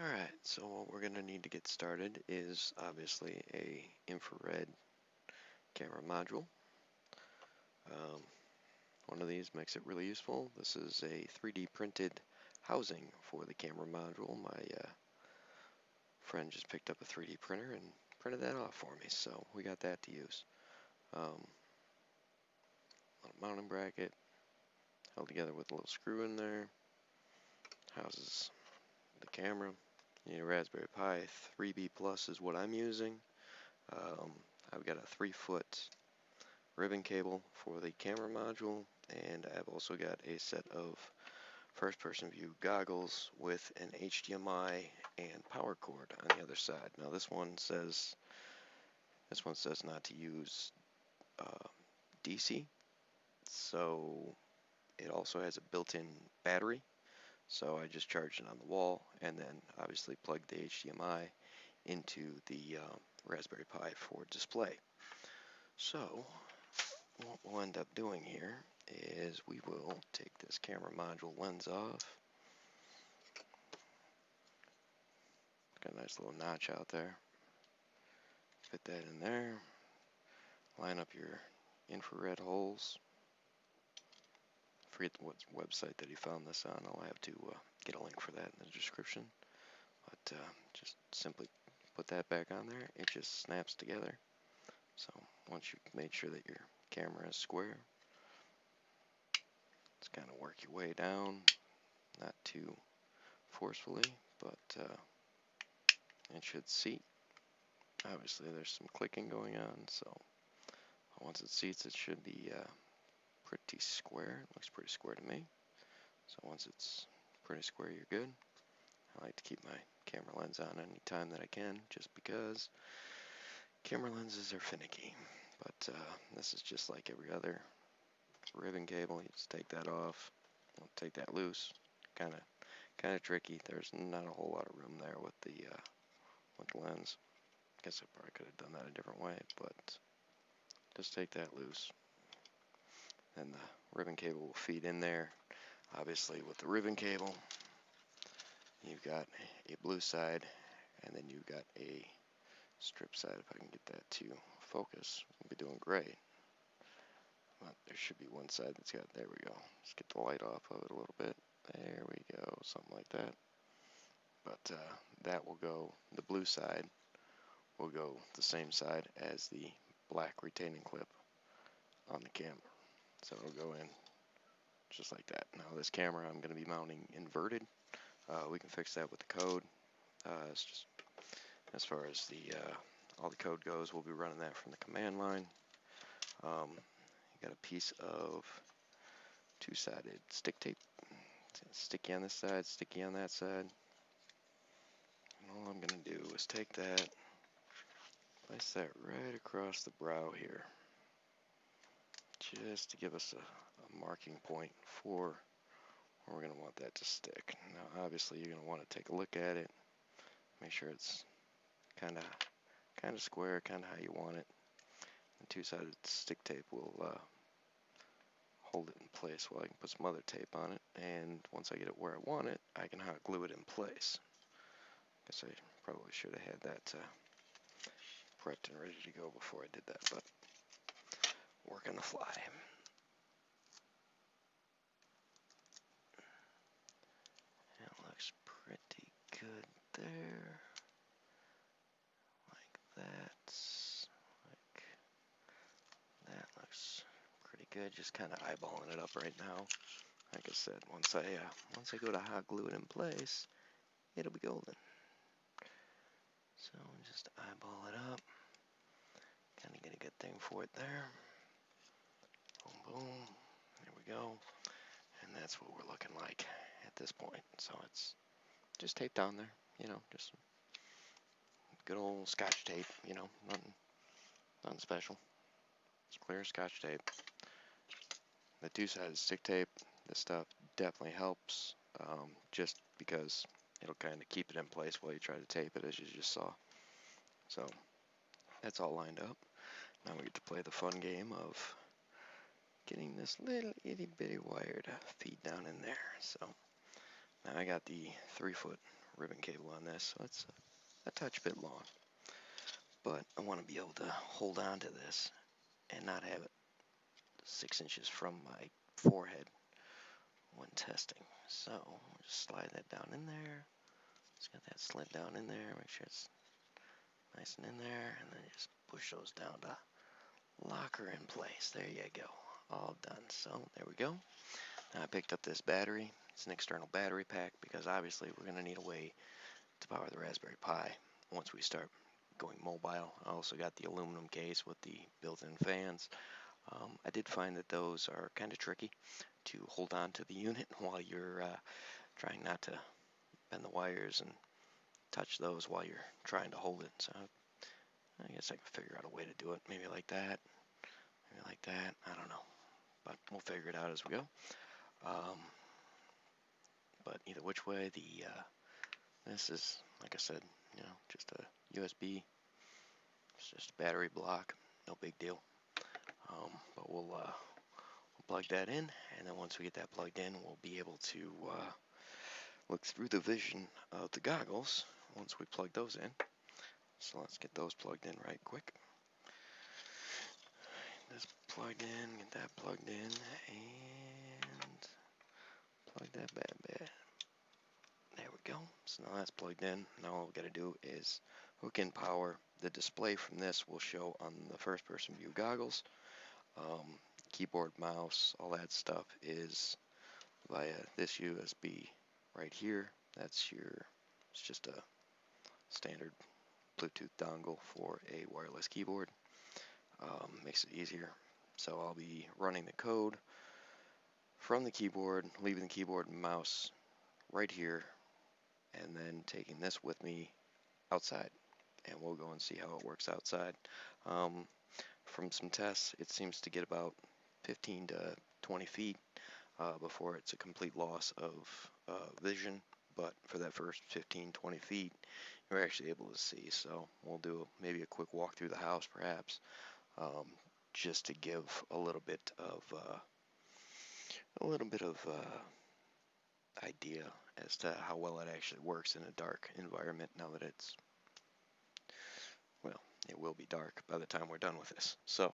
Alright, so what we're going to need to get started is obviously a infrared camera module. One of these makes it really useful. This is a 3D printed housing for the camera module. My friend just picked up a 3D printer and printed that off for me, so we got that to use. Little mounting bracket held together with a little screw in there. Houses the camera. You need a Raspberry Pi 3B Plus is what I'm using. I've got a 3-foot ribbon cable for the camera module, and I've also got a set of first-person view goggles with an HDMI and power cord on the other side. Now this one says not to use DC, so it also has a built-in battery. So I just charged it on the wall, and then obviously plugged the HDMI into the Raspberry Pi for display. So what we'll end up doing here is we will take this camera module lens off. Got a nice little notch out there. Fit that in there. Line up your infrared holes. I forget what website that he found this on. I'll have to get a link for that in the description. But just simply put that back on there. It just snaps together. So once you've made sure that your camera is square, just kind of work your way down, not too forcefully, but it should seat. Obviously there's some clicking going on, so once it seats it should be pretty square. It looks pretty square to me. So once it's pretty square, you're good. I like to keep my camera lens on any time that I can, just because camera lenses are finicky. But this is just like every other ribbon cable. You just take that off, take that loose. Kind of tricky. There's not a whole lot of room there with the lens. Guess I probably could have done that a different way, but just take that loose. And the ribbon cable will feed in there. Obviously with the ribbon cable, you've got a blue side, and then you've got a strip side. If I can get that to focus, we'll be doing great. But there should be one side that's got, there we go. Let's get the light off of it a little bit. There we go, something like that. But that will go, the blue side will go the same side as the black retaining clip on the camera. So it'll go in just like that. Now this camera I'm going to be mounting inverted. We can fix that with the code. It's just as far as the all the code goes, we'll be running that from the command line. You got a piece of two-sided stick tape. Sticky on this side, sticky on that side. And all I'm going to do is take that, place that right across the brow here, just to give us a marking point for where we're going to want that to stick. Now obviously you're going to want to take a look at it, make sure it's kind of square, kind of how you want it. And two-sided stick tape will hold it in place while I can put some other tape on it, and once I get it where I want it, I can hot glue it in place. Guess I probably should have had that prepped and ready to go before I did that, but work on the fly. It looks pretty good there, like that. Like that looks pretty good. Just kind of eyeballing it up right now. Like I said, once I go to hot glue it in place, it'll be golden. So just eyeball it up. Kind of get a good thing for it there. Boom, boom. There we go. And that's what we're looking like at this point. So it's just taped on there, you know, just good old Scotch tape, you know, nothing special. It's clear Scotch tape. The two-sided stick tape, this stuff definitely helps, just because it'll kind of keep it in place while you try to tape it, as you just saw. So that's all lined up. Now we get to play the fun game of getting this little itty bitty wire to feed down in there. So now I got the 3-foot ribbon cable on this, so it's a touch bit long. But I want to be able to hold on to this and not have it 6 inches from my forehead when testing. So we'll just slide that down in there. Just got that slid down in there. Make sure it's nice and in there, and then just push those down to lock her in place. There you go. All done. So there we go. Now I picked up this battery. It's an external battery pack because obviously we're going to need a way to power the Raspberry Pi once we start going mobile. I also got the aluminum case with the built-in fans. I did find that those are kind of tricky to hold on to the unit while you're trying not to bend the wires and touch those while you're trying to hold it. So I guess I can figure out a way to do it. Maybe like that. Maybe like that. I don't know. But we'll figure it out as we go. But either which way, this is, like I said, just a USB. It's just a battery block. No big deal. But we'll plug that in, and then once we get that plugged in, we'll be able to look through the vision of the goggles once we plug those in. So let's get those plugged in right quick. This plugged in, get that plugged in, and plug that bad bad. There we go. So now that's plugged in. Now all we got to do is hook in power. The display from this will show on the first person view goggles. Keyboard, mouse, all that stuff is via this USB right here. It's just a standard Bluetooth dongle for a wireless keyboard. Makes it easier. So I'll be running the code from the keyboard, leaving the keyboard and mouse right here, and then taking this with me outside. And we'll go and see how it works outside. From some tests, it seems to get about 15 to 20 feet before it's a complete loss of vision. But for that first 15-20 feet, you're actually able to see. So we'll do maybe a quick walk through the house, perhaps, just to give a little bit of idea as to how well it actually works in a dark environment. Now that it will be dark by the time we're done with this. So